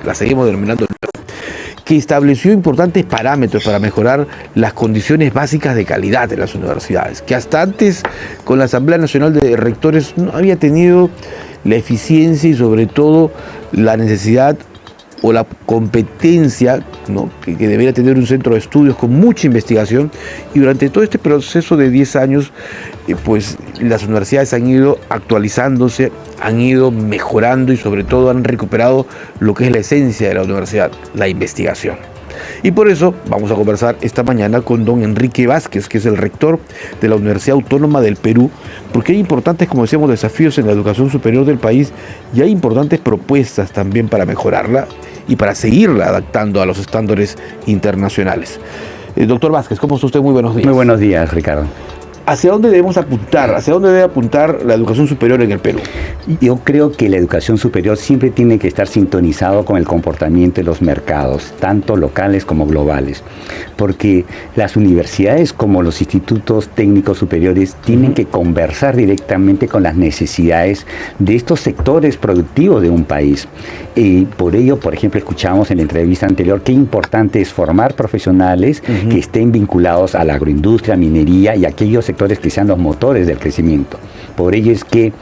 la seguimos denominando, que estableció importantes parámetros para mejorar las condiciones básicas de calidad de las universidades, que hasta antes con la Asamblea Nacional de Rectores no había tenido la eficiencia y sobre todo la necesidad o la competencia, ¿no?, que debería tener un centro de estudios con mucha investigación. Y durante todo este proceso de 10 años, pues las universidades han ido actualizándose, han ido mejorando y sobre todo han recuperado lo que es la esencia de la universidad, la investigación. Y por eso vamos a conversar esta mañana con don Enrique Vázquez, que es el rector de la Universidad Autónoma del Perú, porque hay importantes, como decíamos, desafíos en la educación superior del país y hay importantes propuestas también para mejorarla y para seguirla adaptando a los estándares internacionales. Doctor Vázquez, ¿cómo está usted? Muy buenos días. Muy buenos días, Ricardo. ¿Hacia dónde debemos apuntar? ¿Hacia dónde debe apuntar la educación superior en el Perú? Yo creo que la educación superior siempre tiene que estar sintonizado con el comportamiento de los mercados, tanto locales como globales, porque las universidades como los institutos técnicos superiores tienen que conversar directamente con las necesidades de estos sectores productivos de un país. Y por ello, por ejemplo, escuchamos en la entrevista anterior qué importante es formar profesionales que estén vinculados a la agroindustria, minería y aquellos sectores que sean los motores del crecimiento. Por ello es que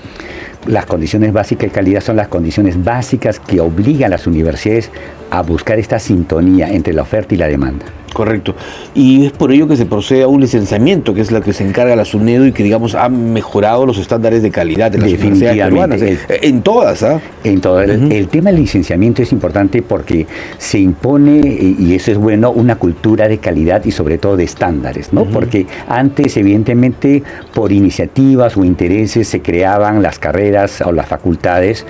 las condiciones básicas de calidad son las condiciones básicas que obligan a las universidades a buscar esta sintonía entre la oferta y la demanda. Correcto. Y es por ello que se procede a un licenciamiento, que es la que se encarga la SUNEDU y que, digamos, ha mejorado los estándares de calidad de las universidades peruanas. En todas, ¿ah? En todo. El tema del licenciamiento es importante porque se impone, y eso es bueno, una cultura de calidad y sobre todo de estándares, ¿no? Porque antes, evidentemente, por iniciativas o intereses se creaban las carreras o las facultades,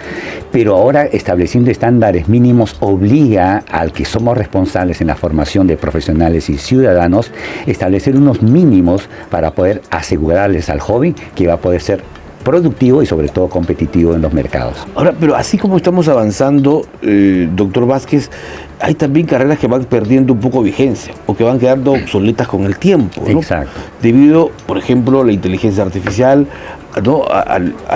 pero ahora estableciendo estándares mínimos obliga al que somos responsables en la formación de profesionales y ciudadanos, establecer unos mínimos para poder asegurarles al joven que va a poder ser productivo y sobre todo competitivo en los mercados. Ahora, pero así como estamos avanzando, doctor Vázquez, hay también carreras que van perdiendo un poco vigencia o que van quedando obsoletas con el tiempo, ¿no? Exacto. Debido, por ejemplo, a la inteligencia artificial, ¿no?,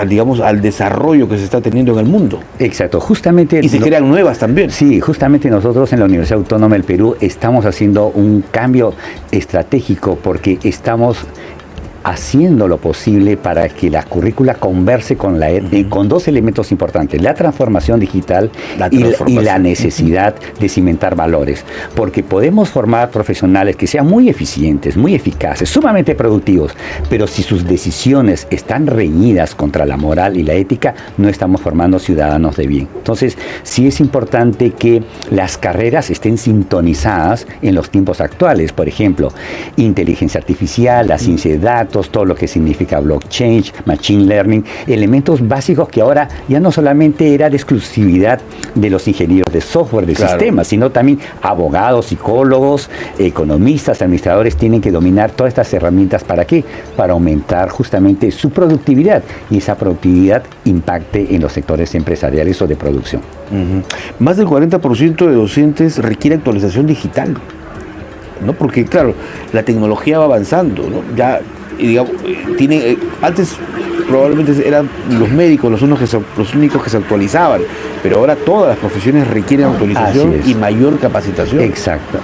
digamos, al desarrollo que se está teniendo en el mundo. Exacto, justamente. Y se crean nuevas también. Sí, justamente nosotros en la Universidad Autónoma del Perú estamos haciendo un cambio estratégico porque estamos haciendo lo posible para que la currícula converse con con dos elementos importantes: la transformación digital y la necesidad de cimentar valores. Porque podemos formar profesionales que sean muy eficientes, muy eficaces, sumamente productivos, pero si sus decisiones están reñidas contra la moral y la ética, no estamos formando ciudadanos de bien. Entonces, sí es importante que las carreras estén sintonizadas en los tiempos actuales. Por ejemplo, inteligencia artificial, la ciencia de datos, todo lo que significa blockchain, machine learning, elementos básicos que ahora ya no solamente era de exclusividad de los ingenieros de software, de sistemas, sino también abogados, psicólogos, economistas, administradores tienen que dominar todas estas herramientas. ¿Para qué? Para aumentar justamente su productividad y esa productividad impacte en los sectores empresariales o de producción. Más del 40% de docentes requiere actualización digital, ¿no? Porque, claro, la tecnología va avanzando, ¿no? Ya, digamos, antes probablemente eran los médicos los únicos que se actualizaban, pero ahora todas las profesiones requieren actualización y mayor capacitación. Exacto.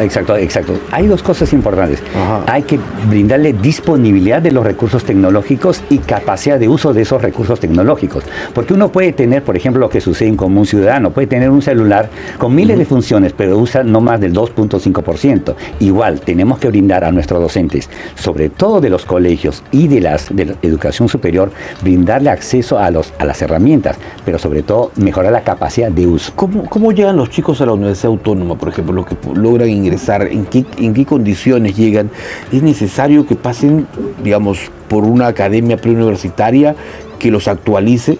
Hay dos cosas importantes. Hay que brindarle disponibilidad de los recursos tecnológicos y capacidad de uso de esos recursos tecnológicos. Porque uno puede tener, por ejemplo, lo que sucede en común ciudadano, puede tener un celular con miles de funciones, pero usa no más del 2.5%. Igual, tenemos que brindar a nuestros docentes, sobre todo de los colegios y de la educación superior, brindarle acceso a las herramientas, pero sobre todo mejorar la capacidad de uso. ¿Cómo llegan los chicos a la Universidad Autónoma, por ejemplo, los que logran ingresar? ¿En qué condiciones llegan? ¿Es necesario que pasen, digamos, por una academia preuniversitaria que los actualice?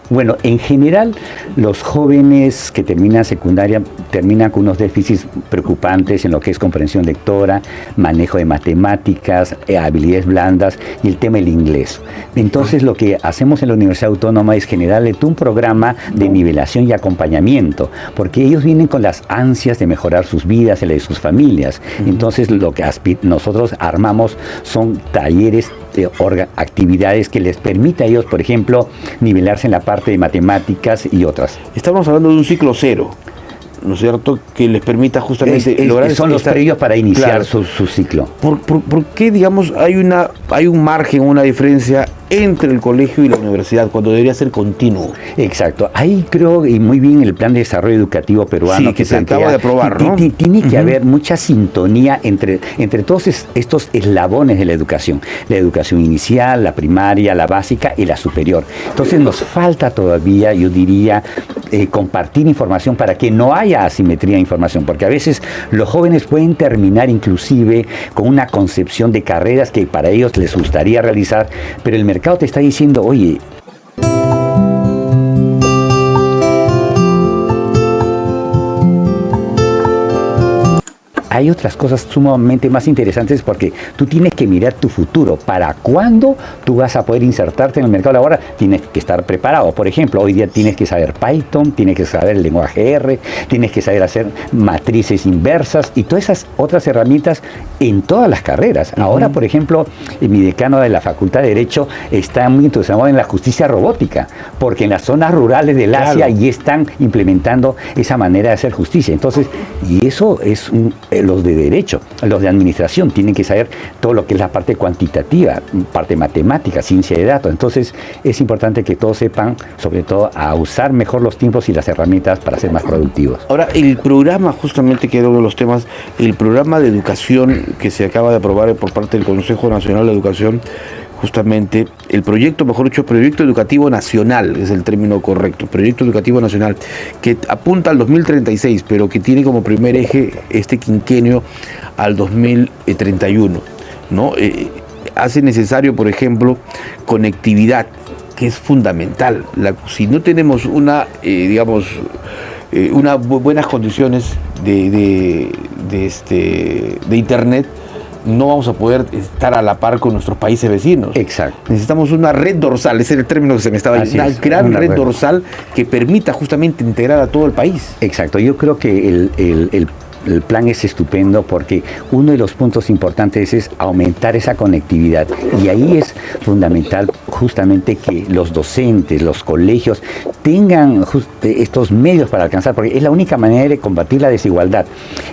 Bueno, en general, los jóvenes que terminan secundaria terminan con unos déficits preocupantes en lo que es comprensión lectora, manejo de matemáticas, habilidades blandas y el tema del inglés. Entonces, lo que hacemos en la Universidad Autónoma es generarle un programa de nivelación y acompañamiento, porque ellos vienen con las ansias de mejorar sus vidas y la de sus familias. Entonces, lo que nosotros armamos son talleres, actividades que les permita a ellos, por ejemplo, nivelarse en la parte de matemáticas y otras. Estamos hablando de un ciclo cero. ¿no es cierto?, que les permita justamente lograr... Son los previos para iniciar su ciclo. ¿Por qué, digamos, hay un margen, una diferencia entre el colegio y la universidad, cuando debería ser continuo? Exacto. Ahí creo, y muy bien, el plan de desarrollo educativo peruano que se acaba de aprobar, ¿no? Tiene que haber mucha sintonía entre todos estos eslabones de la educación inicial, la primaria, la básica y la superior. Entonces nos falta todavía, yo diría, compartir información para que no haya asimetría de información, porque a veces los jóvenes pueden terminar inclusive con una concepción de carreras que para ellos les gustaría realizar, pero el mercado te está diciendo, oye, hay otras cosas sumamente más interesantes, porque tú tienes que mirar tu futuro. ¿Para cuándo tú vas a poder insertarte en el mercado laboral? Tienes que estar preparado. Por ejemplo, hoy día tienes que saber Python, tienes que saber el lenguaje R, tienes que saber hacer matrices inversas y todas esas otras herramientas en todas las carreras. Ahora, por ejemplo, mi decano de la Facultad de Derecho está muy entusiasmado en la justicia robótica, porque en las zonas rurales del Asia ya están implementando esa manera de hacer justicia. Entonces, y eso es los de derecho, los de administración tienen que saber todo lo que es la parte cuantitativa, parte matemática, ciencia de datos. Entonces es importante que todos sepan, sobre todo, a usar mejor los tiempos y las herramientas para ser más productivos. Ahora, el programa, justamente, que era uno de los temas, el programa de educación que se acaba de aprobar por parte del Consejo Nacional de Educación, justamente el proyecto, mejor dicho, proyecto educativo nacional, es el término correcto, proyecto educativo nacional, que apunta al 2036, pero que tiene como primer eje este quinquenio al 2031, ¿no? Hace necesario, por ejemplo, conectividad, que es fundamental. Si no tenemos unas buenas condiciones de internet, no vamos a poder estar a la par con nuestros países vecinos. Exacto. Necesitamos una red dorsal, ese es el término que se me estaba diciendo, una gran red dorsal que permita justamente integrar a todo el país. Exacto, yo creo que el plan es estupendo, porque uno de los puntos importantes es aumentar esa conectividad, y ahí es fundamental justamente que los docentes, los colegios tengan estos medios para alcanzar, porque es la única manera de combatir la desigualdad.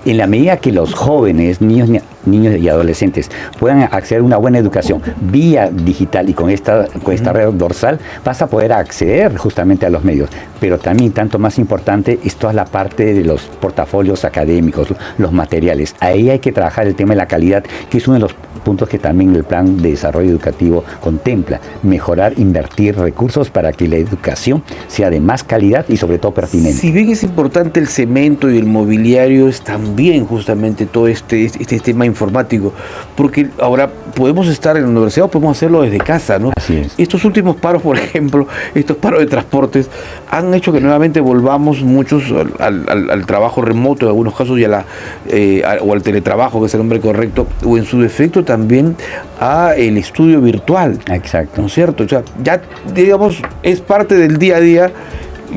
En la medida que los jóvenes, niños y adolescentes puedan acceder a una buena educación vía digital y con esta red dorsal, vas a poder acceder justamente a los medios. Pero también, tanto más importante, es toda la parte de los portafolios académicos, los materiales. Ahí hay que trabajar el tema de la calidad, que es uno de los puntos que también el plan de desarrollo educativo contempla: mejorar, invertir recursos para que la educación sea de más calidad y sobre todo pertinente. Si bien es importante el cemento y el mobiliario, es también justamente todo este tema informático, porque ahora podemos estar en la universidad o podemos hacerlo desde casa, ¿no? Así es. Estos últimos paros, por ejemplo, estos paros de transportes, han hecho que nuevamente volvamos muchos al trabajo remoto, en algunos casos, y o al teletrabajo, que es el nombre correcto, o en su defecto también a el estudio virtual. Exacto. ¿No es cierto? O sea, ya, digamos, es parte del día a día,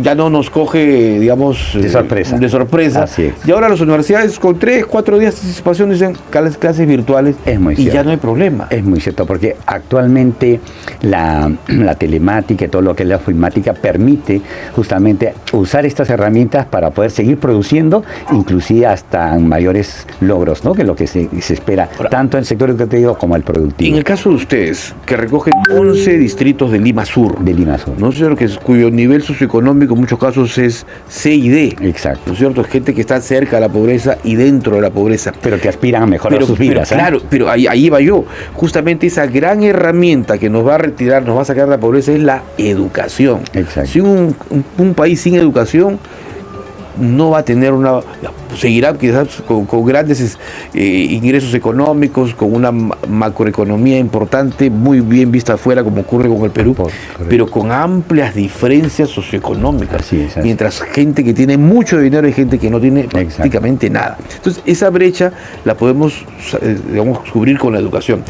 ya no nos coge, digamos, de sorpresa. Así es. Y ahora las universidades, con 3-4 días de anticipación, dicen clases virtuales, es muy cierto. Ya no hay problema. Es muy cierto, porque actualmente la telemática y todo lo que es la ofimática permite justamente usar estas herramientas para poder seguir produciendo, inclusive hasta mayores logros, ¿no?, que lo que se espera, ahora, tanto en el sector educativo como el productivo. En el caso de ustedes, que recogen 11 distritos de Lima Sur, ¿no es cierto?, cuyo nivel socioeconómico en muchos casos es C y D. Exacto. ¿No es cierto? Es gente que está cerca de la pobreza y dentro de la pobreza. Pero que aspiran a mejorar sus vidas. Claro, pero ahí va yo. Justamente esa gran herramienta que nos va a retirar, nos va a sacar de la pobreza, es la educación. Exacto. Si un país sin educación no va a tener seguirá quizás con grandes ingresos económicos, con una macroeconomía importante, muy bien vista afuera, como ocurre con el Perú, pero con amplias diferencias socioeconómicas. Así es. Mientras gente que tiene mucho dinero y gente que no tiene prácticamente nada. Entonces, esa brecha la podemos, cubrir con la educación.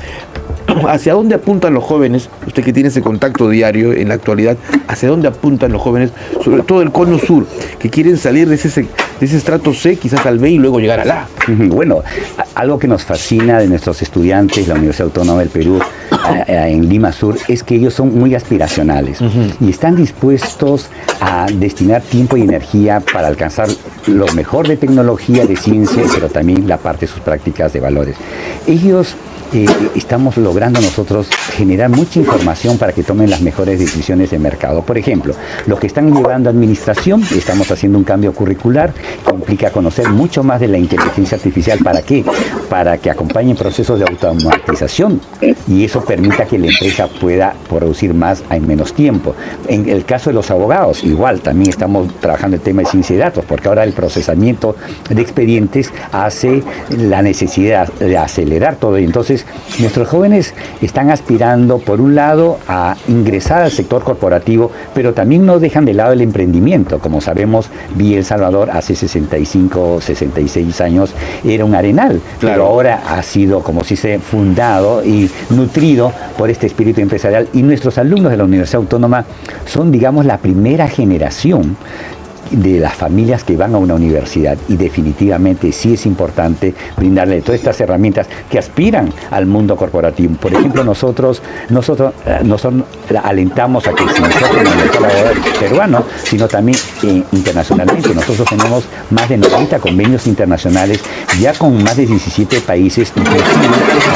¿Hacia dónde apuntan los jóvenes? Usted que tiene ese contacto diario en la actualidad, ¿hacia dónde apuntan los jóvenes, sobre todo el cono sur, que quieren salir de ese estrato C, quizás al B, y luego llegar al A? Bueno, algo que nos fascina de nuestros estudiantes, la Universidad Autónoma del Perú, en Lima Sur es que ellos son muy aspiracionales y están dispuestos a destinar tiempo y energía para alcanzar lo mejor de tecnología, de ciencia, pero también la parte de sus prácticas de valores. Ellos estamos logrando nosotros generar mucha información para que tomen las mejores decisiones de mercado. Por ejemplo, los que están llevando administración, estamos haciendo un cambio curricular que implica conocer mucho más de la inteligencia artificial. ¿Para qué? Para que acompañe procesos de automatización y eso permita que la empresa pueda producir más en menos tiempo. En el caso de los abogados, igual, también estamos trabajando el tema de ciencia de datos, porque ahora el procesamiento de expedientes hace la necesidad de acelerar todo. Y entonces, nuestros jóvenes están aspirando, por un lado, a ingresar al sector corporativo, pero también no dejan de lado el emprendimiento. Como sabemos, Villa El Salvador hace 65, 66 años era un arenal, claro, pero ahora ha sido, como se dice, fundado y nutrido por este espíritu empresarial. Y nuestros alumnos de la Universidad Autónoma son, digamos, la primera generación de las familias que van a una universidad, y definitivamente sí es importante brindarle todas estas herramientas que aspiran al mundo corporativo. Por ejemplo, nosotros alentamos a que se inserten en el mercado laboral peruano, sino también internacionalmente. Nosotros tenemos más de 90 convenios internacionales, ya con más de 17 países, inclusive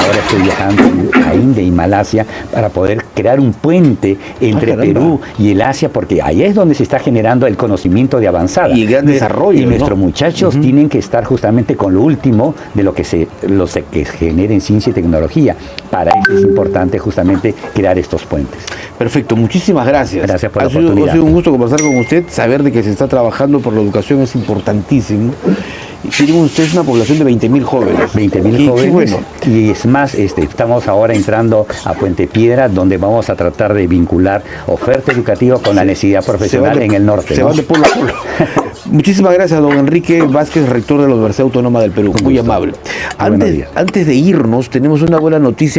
ahora estoy viajando a India y Malasia para poder crear un puente entre Perú y el Asia, porque ahí es donde se está generando el conocimiento de avanzada. Y gran desarrollo. Y nuestros muchachos tienen que estar justamente con lo último de lo que que genera en ciencia y tecnología. Para eso es importante justamente crear estos puentes. Perfecto, muchísimas gracias. Gracias por la oportunidad. Ha sido un gusto conversar con usted, saber de que se está trabajando por la educación es importantísimo. Tienen ustedes una población de 20.000 jóvenes. 20.000 jóvenes. Qué bueno. Y es más, estamos ahora entrando a Puente Piedra, donde vamos a tratar de vincular oferta educativa con la necesidad profesional en el norte. Se van de pueblo a pueblo. Muchísimas gracias, don Enrique Vázquez, rector de la Universidad Autónoma del Perú. Muy amable. Antes de irnos, tenemos una buena noticia.